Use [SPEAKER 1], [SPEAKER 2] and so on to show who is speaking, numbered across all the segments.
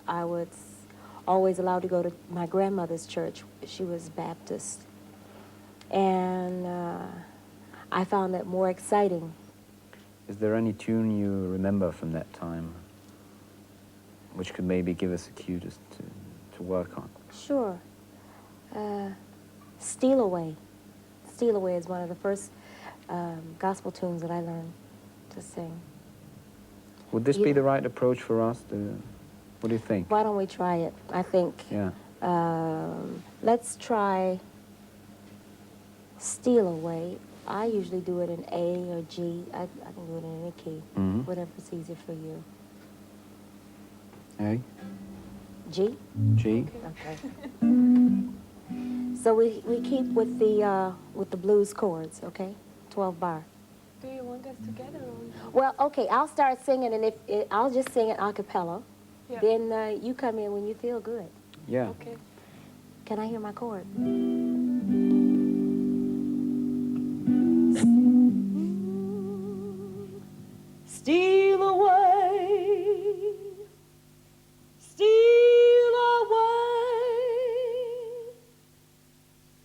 [SPEAKER 1] I was always allowed to go to my grandmother's church. She was Baptist. And I found that more exciting.
[SPEAKER 2] Is there any tune you remember from that time which could maybe give us a cue to work on?
[SPEAKER 1] Sure. Steal Away. Steal Away is one of the first gospel tunes that I learned to sing.
[SPEAKER 2] Would this be the right approach for us? What do you think?
[SPEAKER 1] Why don't we try it? I think.
[SPEAKER 2] Yeah.
[SPEAKER 1] Let's try Steal Away. I usually do it in A or G. I can do it in any key, whatever's easier for you.
[SPEAKER 2] A?
[SPEAKER 1] G?
[SPEAKER 2] G?
[SPEAKER 1] Okay. So we keep with the blues chords, okay? 12 bar.
[SPEAKER 3] Do you want us together? Or?
[SPEAKER 1] Well, okay, I'll start singing, and I'll just sing it a cappella.
[SPEAKER 3] Yeah.
[SPEAKER 1] Then you come in when you feel good.
[SPEAKER 2] Yeah.
[SPEAKER 3] Okay.
[SPEAKER 1] Can I hear my chord? Steal away, steal away.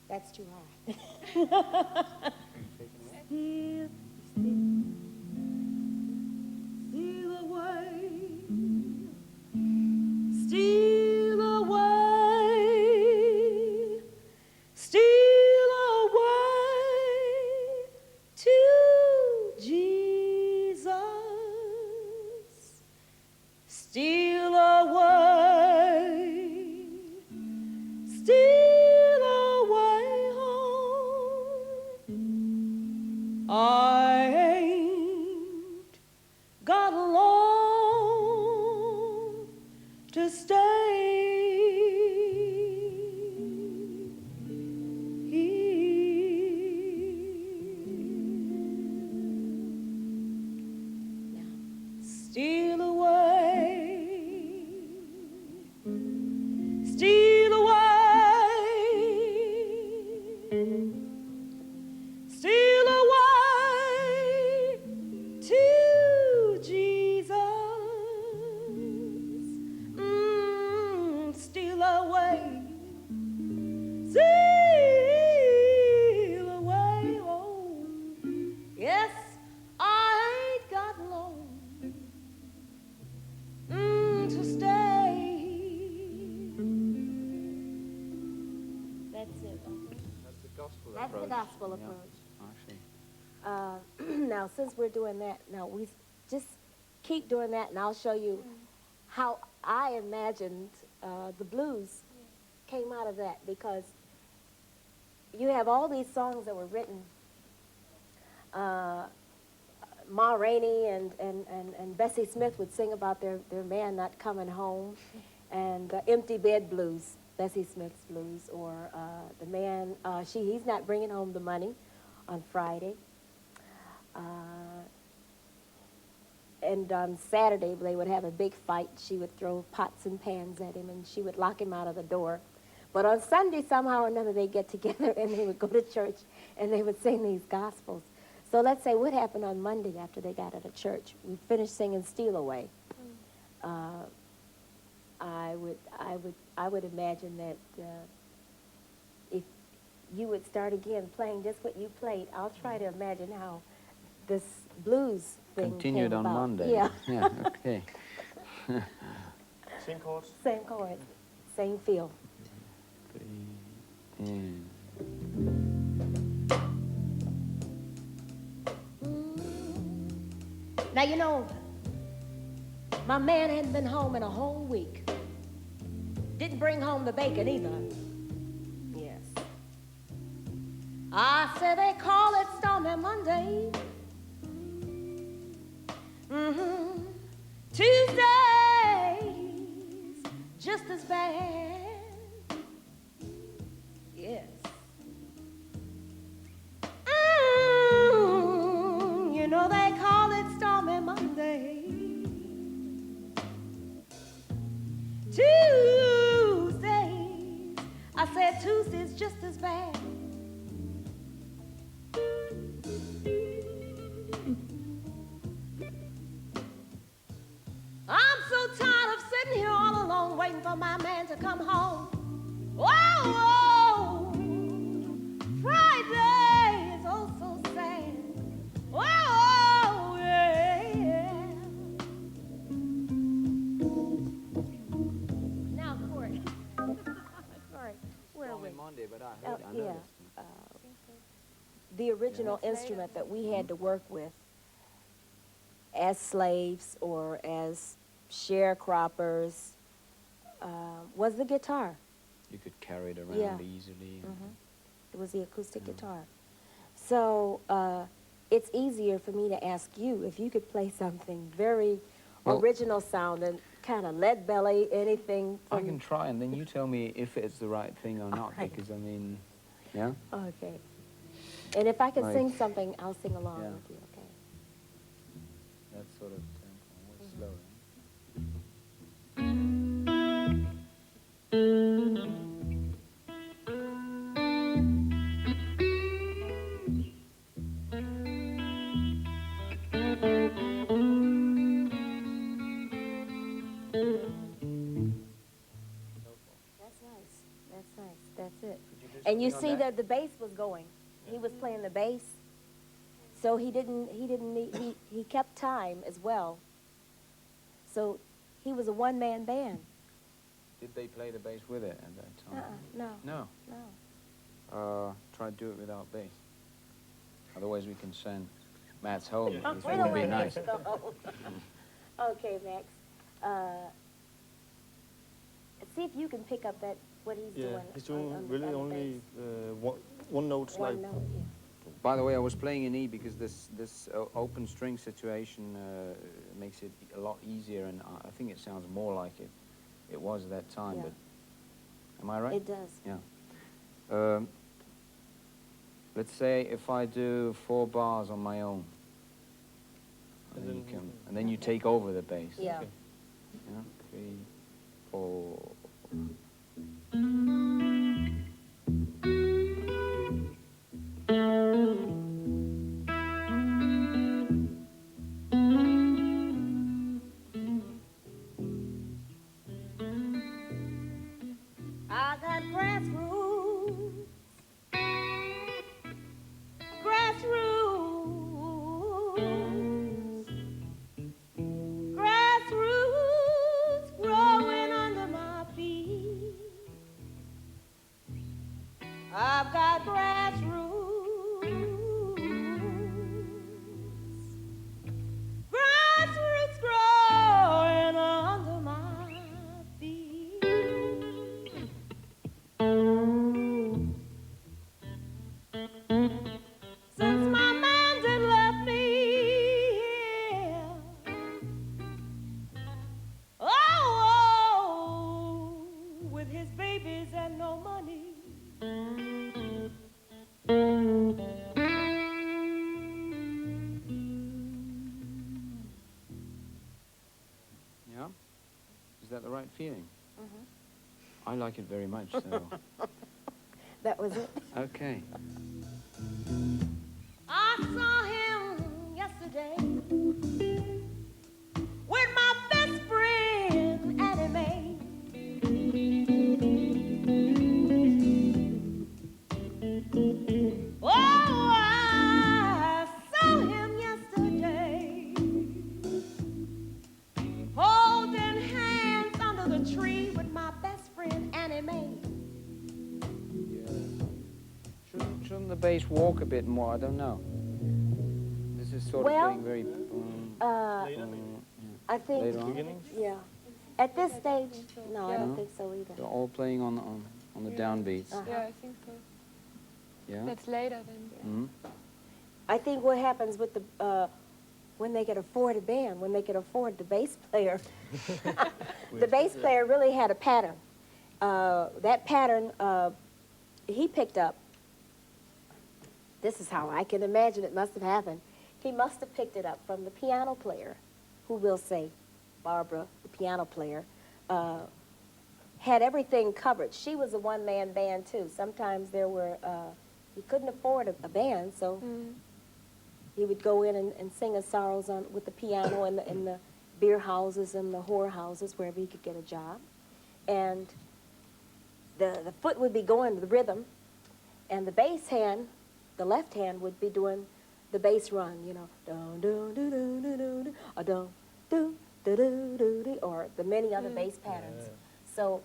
[SPEAKER 1] That's too high. Steal, steal away, steal away, steal away to Jesus. Steal away, steal away home. I ain't got long to stay here. Now, steal away, steal away, steal away to Jesus. Steal away, steal away home. Yes, I ain't got long to stay. That's it.
[SPEAKER 2] That's the gospel
[SPEAKER 1] That's the gospel approach.
[SPEAKER 2] Actually.
[SPEAKER 1] Now, since we're doing that, now we just keep doing that, and I'll show you how I imagined the blues came out of that, because you have all these songs that were written. Ma Rainey and Bessie Smith would sing about their man not coming home, and Empty Bed Blues, Bessie Smith's blues, or the man, he's not bringing home the money on Friday. And on Saturday, they would have a big fight. She would throw pots and pans at him, and she would lock him out of the door. But on Sunday, somehow or another, they'd get together, and they would go to church, and they would sing these gospels. So let's say what happened on Monday after they got out of church. We finished singing Steal Away. I would imagine that if you would start again playing just what you played, I'll try to imagine how this blues thing
[SPEAKER 2] Continued
[SPEAKER 1] came
[SPEAKER 2] on
[SPEAKER 1] about.
[SPEAKER 2] Monday.
[SPEAKER 1] Yeah.
[SPEAKER 2] Yeah, okay.
[SPEAKER 4] Same chords?
[SPEAKER 1] Same chord, same feel. Now, you know, my man hadn't been home in a whole week. Didn't bring home the bacon either. Yes. I said they call it Stormy Monday. Tuesdays, just as bad. Yes. You know they call it Stormy Monday. Tuesdays, I said Tuesdays just as bad. I'm so tired of sitting here all alone waiting for my man to come home. Oh, Friday is oh so sad. Oh, yeah. Now, Corey. Sorry, where are we?
[SPEAKER 2] Monday, but I
[SPEAKER 1] Oh,
[SPEAKER 2] heard, I
[SPEAKER 1] yeah.
[SPEAKER 2] noticed.
[SPEAKER 1] The original instrument that we had to work with as slaves or as sharecroppers was the guitar.
[SPEAKER 2] You could carry it around
[SPEAKER 1] Yeah.
[SPEAKER 2] easily.
[SPEAKER 1] It was the acoustic guitar. So it's easier for me to ask you if you could play something very original sounding, kind of lead belly, anything.
[SPEAKER 2] I can try, and then you tell me if it's the right thing or not,
[SPEAKER 1] right.
[SPEAKER 2] because, I mean, yeah?
[SPEAKER 1] Okay. And if I can
[SPEAKER 2] Like-
[SPEAKER 1] sing something, I'll sing along
[SPEAKER 2] Yeah.
[SPEAKER 1] with you, okay?
[SPEAKER 2] That sort of tempo, always slow.
[SPEAKER 1] That's nice. That's nice. That's it. And you see that the bass was going. He was playing the bass. So he kept time as well. So he was a one-man band.
[SPEAKER 2] Did they play the bass with it at that time?
[SPEAKER 1] No.
[SPEAKER 2] No.
[SPEAKER 1] No.
[SPEAKER 2] Try to do it without bass. Otherwise we can send Matt's home. It
[SPEAKER 1] We
[SPEAKER 2] would
[SPEAKER 1] don't
[SPEAKER 2] be
[SPEAKER 1] want
[SPEAKER 2] nice.
[SPEAKER 1] Max to go. Okay, Max. See if you can pick up what he's
[SPEAKER 4] Yeah,
[SPEAKER 1] doing.
[SPEAKER 4] he's doing
[SPEAKER 1] on
[SPEAKER 4] really
[SPEAKER 1] the
[SPEAKER 4] only
[SPEAKER 1] bass.
[SPEAKER 4] one note like.
[SPEAKER 1] One note, yeah.
[SPEAKER 2] By the way, I was playing in E because this open string situation makes it a lot easier, and I think it sounds more like it was at that time.
[SPEAKER 1] Yeah.
[SPEAKER 2] But am I right?
[SPEAKER 1] It does.
[SPEAKER 2] Yeah. Let's say if I do 4 bars on my own, and then you take over the bass.
[SPEAKER 1] Yeah.
[SPEAKER 4] Okay.
[SPEAKER 2] Yeah. 3, 4.
[SPEAKER 1] I got grassroots, grassroots growing under my feet. I've got grassroots, grassroots growing under my feet. Since my man done left me here, oh, with his babies and no money.
[SPEAKER 2] Yeah? Is that the right feeling? I like it very much, so.
[SPEAKER 1] That was it.
[SPEAKER 2] Okay.
[SPEAKER 1] I saw him yesterday with my best friend, Annie. Oh, I saw him yesterday holding hands under the tree with my best friend, Annie Mae.
[SPEAKER 2] Shouldn't the bass walk a bit more? I don't know. This is sort
[SPEAKER 1] Well,
[SPEAKER 2] of being very.
[SPEAKER 1] I think,
[SPEAKER 2] Later on?
[SPEAKER 4] Beginnings?
[SPEAKER 1] yeah. At this stage, no, I don't
[SPEAKER 3] Yeah.
[SPEAKER 1] think so either.
[SPEAKER 2] They're all playing on the downbeats.
[SPEAKER 1] Uh-huh.
[SPEAKER 3] Yeah, I think so.
[SPEAKER 2] Yeah.
[SPEAKER 3] That's later then.
[SPEAKER 2] Hmm.
[SPEAKER 1] I think what happens with the when they could afford a band, when they could afford the bass player, the bass player really had a pattern. That pattern he picked up. This is how I can imagine it must have happened. He must have picked it up from the piano player, who will say, Barbara, the piano player, had everything covered. She was a one-man band too. Sometimes there were. He couldn't afford a band, so he would go in and sing his sorrows with the piano in the beer houses and the whore houses, wherever he could get a job. and the foot would be going to the rhythm, and the bass hand, the left hand, would be doing the bass run, you know, dun dun dun dun dun dun, or dun dun dun dun dun dun, or the many other bass patterns. So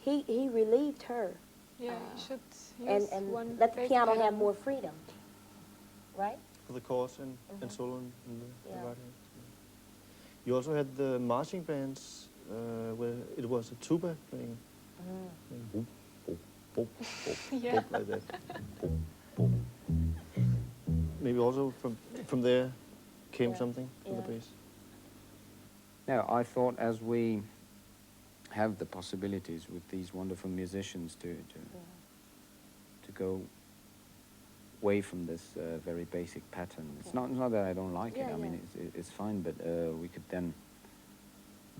[SPEAKER 1] he relieved her,
[SPEAKER 3] Yeah, you should use
[SPEAKER 1] and
[SPEAKER 3] one
[SPEAKER 1] let the
[SPEAKER 3] bass
[SPEAKER 1] piano have
[SPEAKER 3] pattern.
[SPEAKER 1] more freedom, right?
[SPEAKER 4] For the chords and solo in the
[SPEAKER 1] Yeah.
[SPEAKER 4] right hand. You also had the marching bands where it was a tuba playing. Playing boop, boop, boop, boop,
[SPEAKER 3] Yeah.
[SPEAKER 4] boop, like that. Boop, boop. Maybe also from there came
[SPEAKER 1] Yeah.
[SPEAKER 4] something from the
[SPEAKER 1] Yeah.
[SPEAKER 4] bass.
[SPEAKER 2] Now, I thought as we have the possibilities with these wonderful musicians to go away from this very basic pattern. It's not that I don't like it.
[SPEAKER 1] Yeah,
[SPEAKER 2] I mean,
[SPEAKER 1] yeah.
[SPEAKER 2] it's fine, but we could then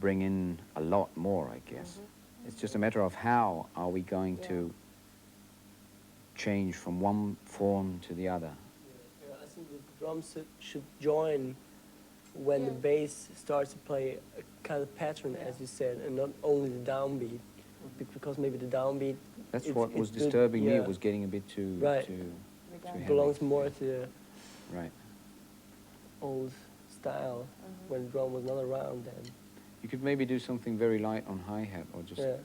[SPEAKER 2] bring in a lot more, I guess. It's just a matter of how are we going to change from one form to the other.
[SPEAKER 5] Yeah, I think the drums should join when the bass starts to play a kind of pattern, as you said, and not only the downbeat, because maybe the downbeat.
[SPEAKER 2] That's
[SPEAKER 5] it's-
[SPEAKER 2] what was
[SPEAKER 5] it's good,
[SPEAKER 2] disturbing me.
[SPEAKER 5] yeah.
[SPEAKER 2] It was getting a bit too
[SPEAKER 5] Right.
[SPEAKER 2] too heavy.
[SPEAKER 5] belongs more to the
[SPEAKER 2] Right.
[SPEAKER 5] old style when the drum was not around then.
[SPEAKER 2] You could maybe do something very light on hi-hat or just...
[SPEAKER 5] Yeah,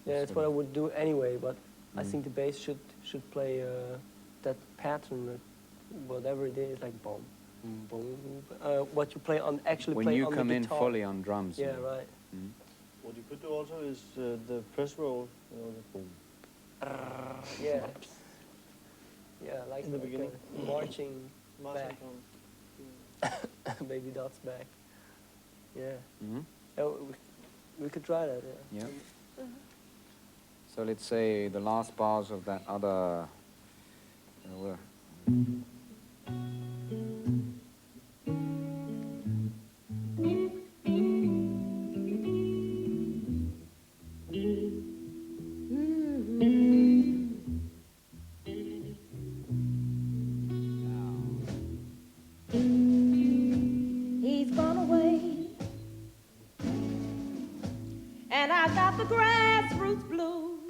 [SPEAKER 5] yeah, that's
[SPEAKER 2] sort
[SPEAKER 5] what I
[SPEAKER 2] of-
[SPEAKER 5] would do anyway. But I think the bass should play that pattern, whatever it is, like boom, boom. What you play on actually
[SPEAKER 2] When
[SPEAKER 5] play
[SPEAKER 2] you
[SPEAKER 5] on
[SPEAKER 2] come
[SPEAKER 5] the
[SPEAKER 2] in
[SPEAKER 5] guitar.
[SPEAKER 2] fully on drums.
[SPEAKER 5] Yeah,
[SPEAKER 2] you know.
[SPEAKER 5] right.
[SPEAKER 2] Mm.
[SPEAKER 4] What you could do also is the press roll, you know, the boom.
[SPEAKER 5] Yeah. Yeah, like
[SPEAKER 4] In the beginning.
[SPEAKER 5] marching
[SPEAKER 4] Marching
[SPEAKER 5] back.
[SPEAKER 4] tone.
[SPEAKER 5] Baby dots back. Yeah.
[SPEAKER 2] Mhm.
[SPEAKER 5] Oh, we could try that, yeah.
[SPEAKER 2] Yeah. So let's say the last bars of that other... were...
[SPEAKER 1] He's gone away, and I got the grassroots blues.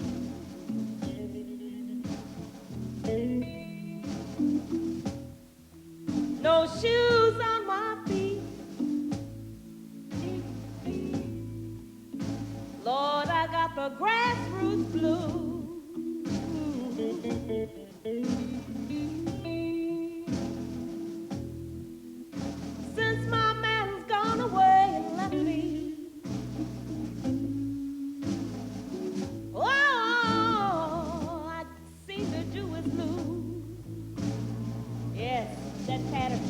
[SPEAKER 1] No shoes on my feet. Lord, I got the grassroots blues. Since my man's gone away and left me, oh, I seem to do is lose. Yes, that pattern.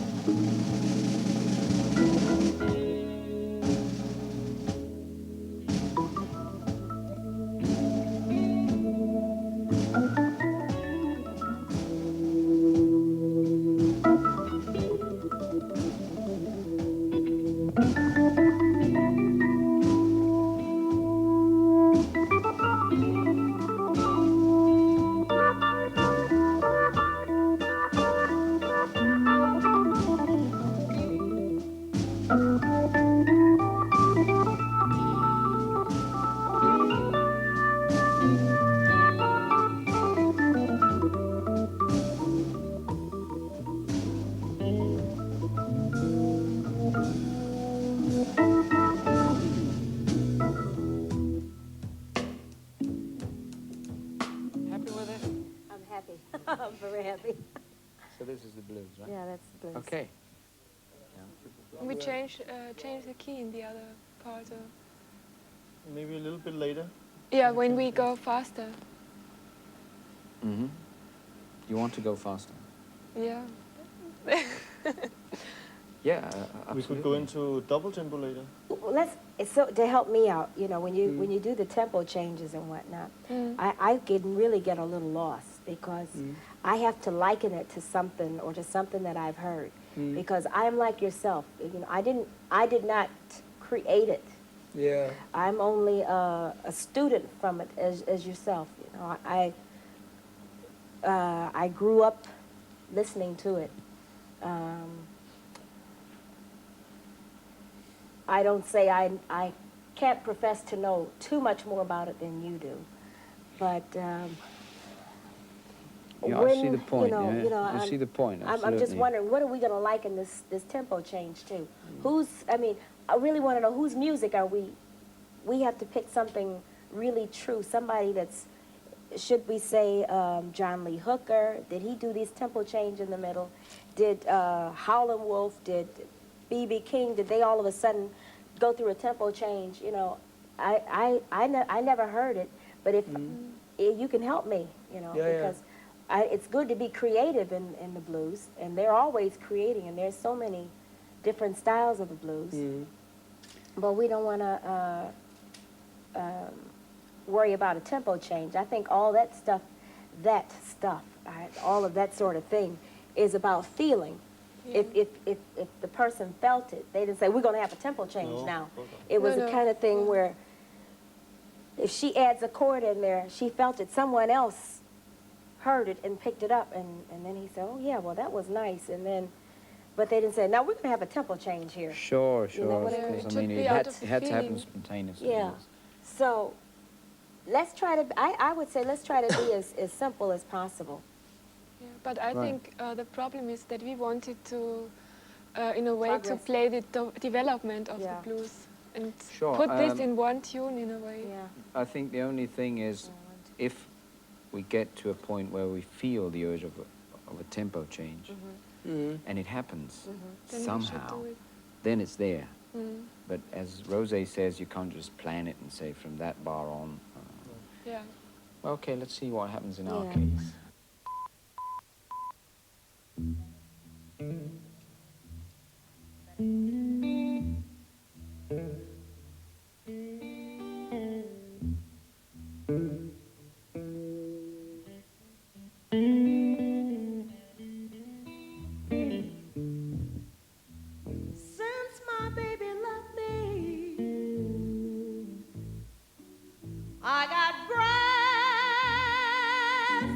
[SPEAKER 3] Happy with it?
[SPEAKER 1] I'm happy. I'm very happy.
[SPEAKER 2] So this is the blues, right?
[SPEAKER 1] Yeah, that's the blues.
[SPEAKER 2] Okay.
[SPEAKER 3] We change the key in the other part.
[SPEAKER 4] Maybe a little bit later.
[SPEAKER 3] Yeah, when we go faster.
[SPEAKER 2] Mm-hmm. You want to go faster?
[SPEAKER 3] Yeah.
[SPEAKER 2] Yeah,
[SPEAKER 4] We could go into double tempo later.
[SPEAKER 1] Well, it's so to help me out, you know, when you do the tempo changes and whatnot, I can really get a little lost because I have to liken it to something or to something that I've heard. Because I'm like yourself, you know, I did not create it.
[SPEAKER 5] Yeah.
[SPEAKER 1] I'm only a student from it as yourself. You know, I grew up listening to it. I don't say I can't profess to know too much more about it than you do, but
[SPEAKER 2] Yeah,
[SPEAKER 1] when,
[SPEAKER 2] I see the point. I
[SPEAKER 1] I'm-
[SPEAKER 2] see the point.
[SPEAKER 1] I'm just
[SPEAKER 2] Absolutely.
[SPEAKER 1] wondering, what are we going to like in this tempo change too? I really want to know whose music are we have to pick something really true, somebody that's, should we say John Lee Hooker? Did he do these tempo change in the middle? Did Howlin' Wolf, did B.B. King, did they all of a sudden go through a tempo change? You know, I never heard it, but if you can help me, you know, because it's good to be creative in the blues, and they're always creating, and there's so many different styles of the blues. But we don't want to worry about a tempo change. I think all that stuff, all of that sort of thing is about feeling. If the person felt it, they didn't say, we're going to have a tempo change now. It was the kind of thing where if she adds a chord in there, she felt it, someone else heard it and picked it up, and then he said, oh yeah, well that was nice, and then, but they didn't say, now we're going to have a tempo change here.
[SPEAKER 2] Sure,
[SPEAKER 1] You know
[SPEAKER 2] of
[SPEAKER 1] what I
[SPEAKER 2] course.
[SPEAKER 1] mean?
[SPEAKER 3] It
[SPEAKER 2] I
[SPEAKER 3] should
[SPEAKER 2] mean,
[SPEAKER 3] be
[SPEAKER 2] it
[SPEAKER 3] out
[SPEAKER 2] had,
[SPEAKER 3] of
[SPEAKER 2] it had to happen
[SPEAKER 3] feeling.
[SPEAKER 2] spontaneously.
[SPEAKER 1] Yeah.
[SPEAKER 2] yes.
[SPEAKER 1] So let's try to, I would say let's try to be as simple as possible.
[SPEAKER 3] Yeah, but I
[SPEAKER 2] Right.
[SPEAKER 3] think the problem is that we wanted to, in a way, to
[SPEAKER 1] Progress.
[SPEAKER 3] play the development of
[SPEAKER 1] Yeah.
[SPEAKER 3] the blues and
[SPEAKER 2] Sure,
[SPEAKER 3] put this in one tune in a way.
[SPEAKER 1] Yeah.
[SPEAKER 2] I think the only thing is, if we get to a point where we feel the urge of a tempo change, and it happens
[SPEAKER 3] Then we should
[SPEAKER 2] somehow,
[SPEAKER 3] do it.
[SPEAKER 2] then it's there.
[SPEAKER 3] Mm.
[SPEAKER 2] But as Rosay says, you can't just plan it and say from that bar on.
[SPEAKER 3] Yeah.
[SPEAKER 2] Well, okay, let's see what happens in our
[SPEAKER 1] Yeah.
[SPEAKER 2] case.
[SPEAKER 6] Since my baby left me, I got grass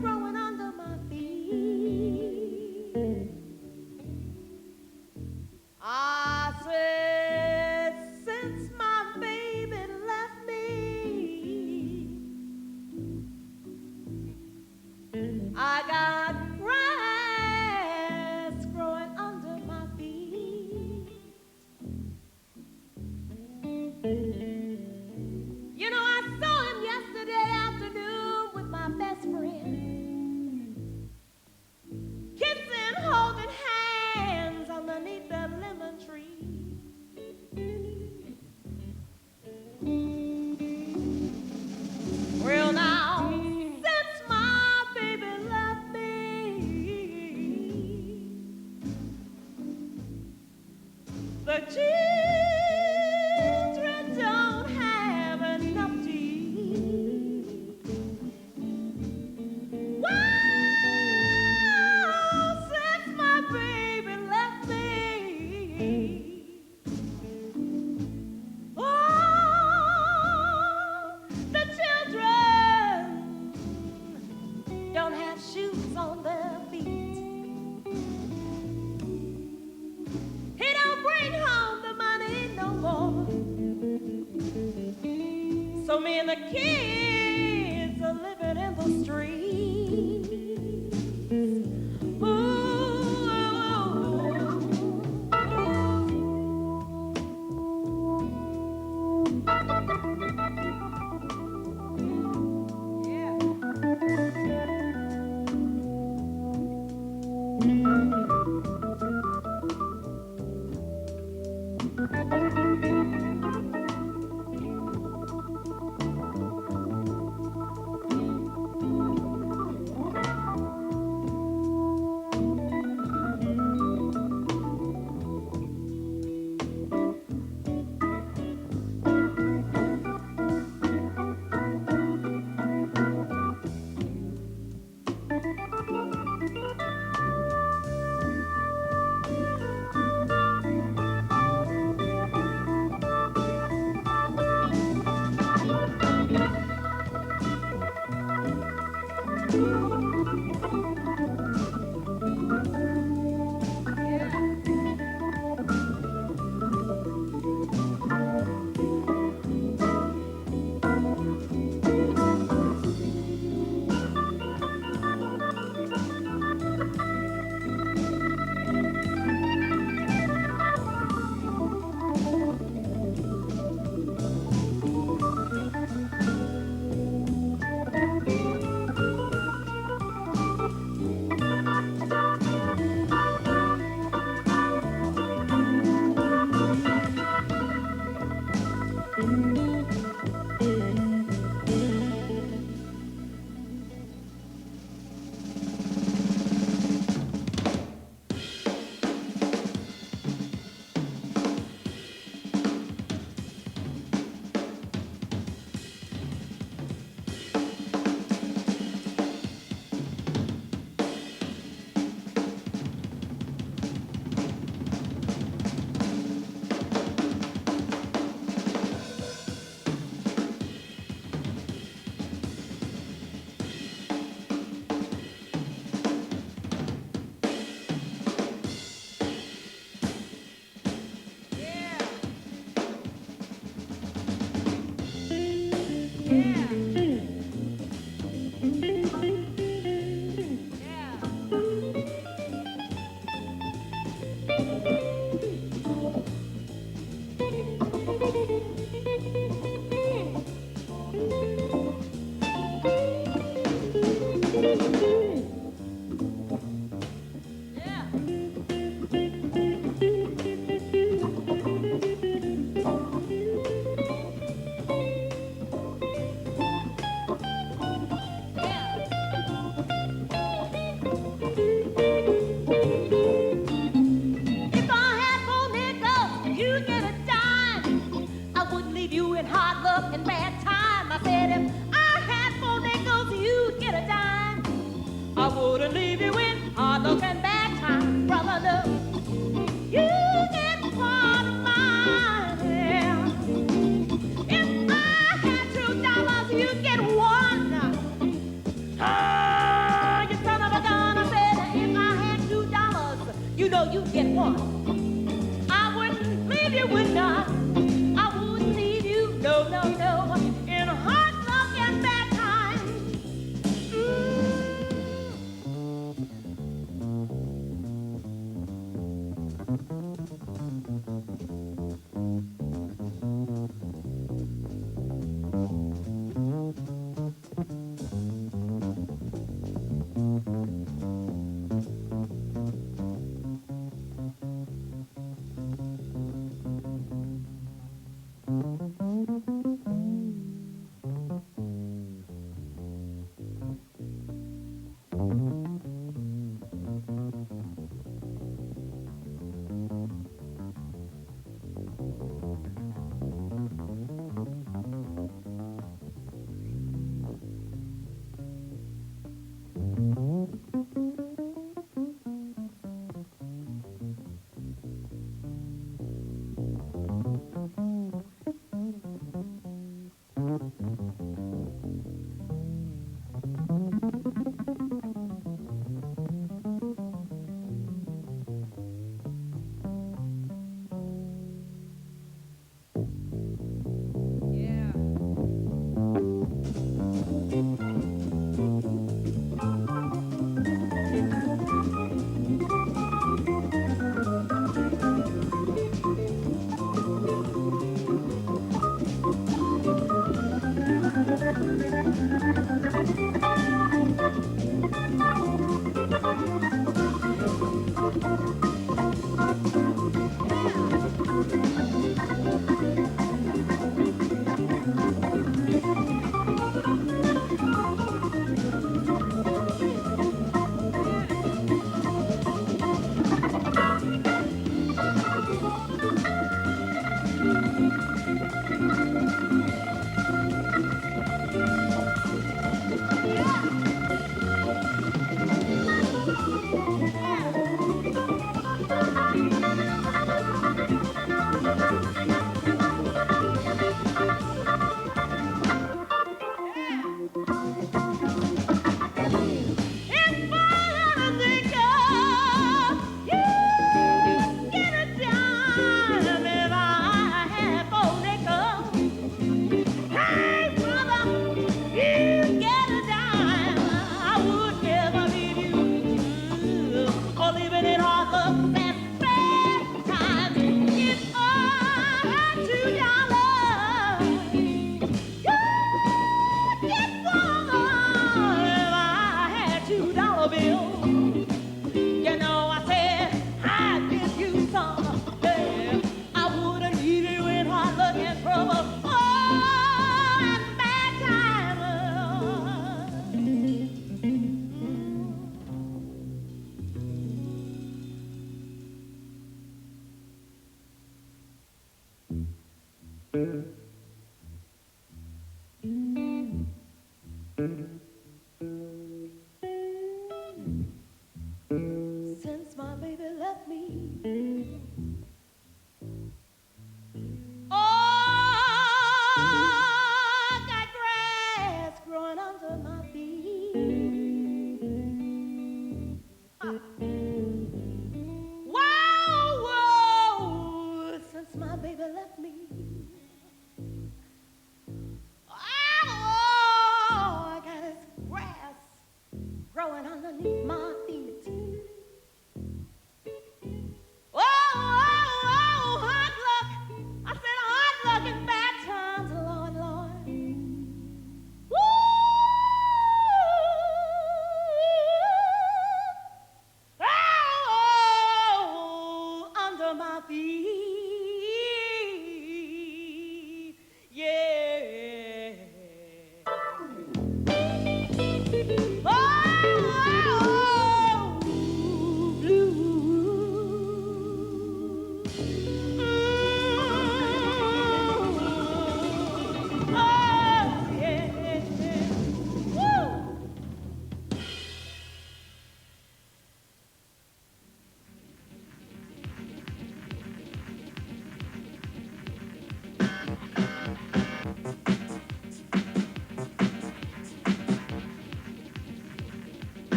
[SPEAKER 6] growing under my feet. I said, since my baby left me, I got grass growing under my feet. You know, I saw him yesterday afternoon with my best friend, kissing, holding hands underneath the lemon tree. Well, now, since my baby left me, the children don't have enough to eat. Wow, since my baby left me, oh, the children don't have shoes on their feet. He don't bring home the money no more. So me and the kids are living in the streets.